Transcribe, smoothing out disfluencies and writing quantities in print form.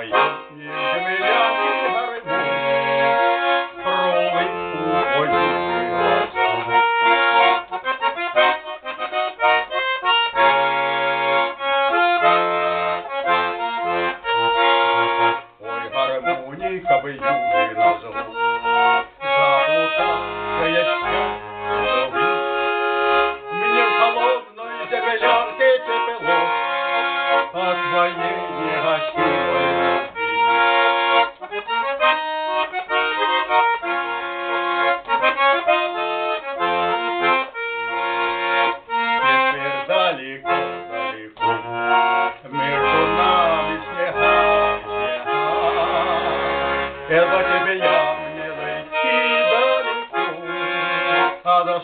поют землянки гармонь, крови уводят глаза. Ой, гармоника бы южи назову, заплутавшая счастье. Мне в холодной землянке тепло от твоей негасимой любви. Теперь далеко-далеко между нами снега и снега. Это тебе я мне дойти далеко, а до